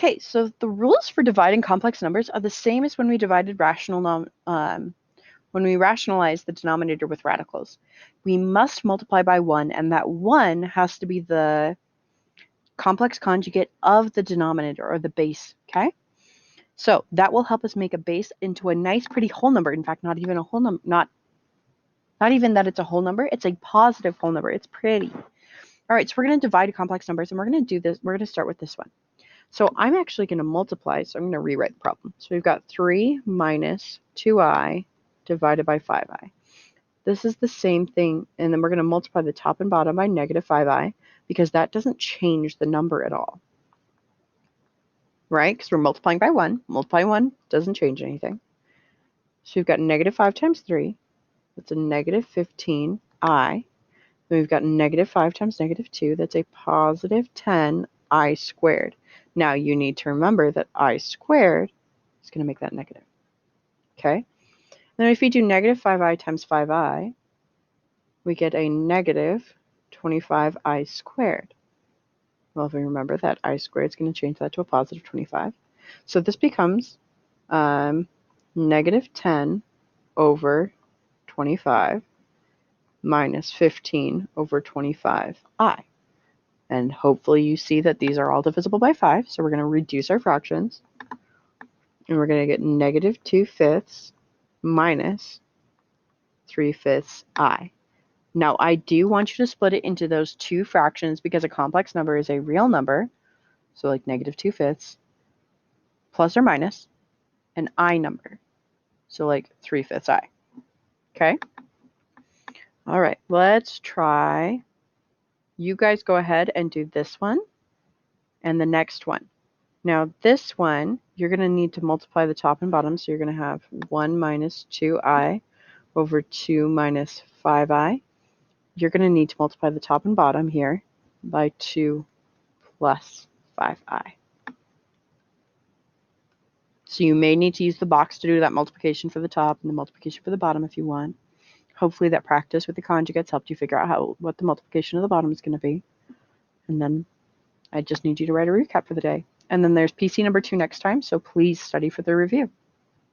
Okay, so the rules for dividing complex numbers are the same as when we divided when we rationalize the denominator with radicals. We must multiply by 1, and that 1 has to be the complex conjugate of the denominator, or the base, okay? So that will help us make a base into a nice, pretty whole number. In fact, not even a whole number, not even that it's a whole number, it's a positive whole number. It's pretty. All right, so we're going to divide complex numbers, and we're going to do this. We're going to start with this one. So I'm actually going to multiply, so I'm going to rewrite the problem. So we've got 3 minus 2i divided by 5i. This is the same thing, and then we're going to multiply the top and bottom by negative 5i, because that doesn't change the number at all, right? Because we're multiplying by 1. Multiply 1 doesn't change anything. So we've got negative 5 times 3. That's a negative 15i. Then we've got negative 5 times negative 2. That's a positive 10i squared. Now you need to remember that I squared is going to make that negative. Okay? Then if we do negative 5i times 5i, we get a negative 25i squared. Well, if we remember that I squared is going to change that to a positive 25. So this becomes negative 10 over 25 minus 15 over 25i. And hopefully you see that these are all divisible by 5. So we're going to reduce our fractions. And we're going to get negative 2/5 minus 3/5 I. Now, I do want you to split it into those two fractions because a complex number is a real number. So like negative 2/5 plus or minus an I number. So like 3/5 I. Okay? All right, let's try. You guys go ahead and do this one and the next one. Now this one, you're going to need to multiply the top and bottom. So you're going to have 1 minus 2i over 2 minus 5i. You're going to need to multiply the top and bottom here by 2 plus 5i. So you may need to use the box to do that multiplication for the top and the multiplication for the bottom if you want. Hopefully that practice with the conjugates helped you figure out what the multiplication of the bottom is going to be. And then I just need you to write a recap for the day. And then there's PC number 2 next time, so please study for the review.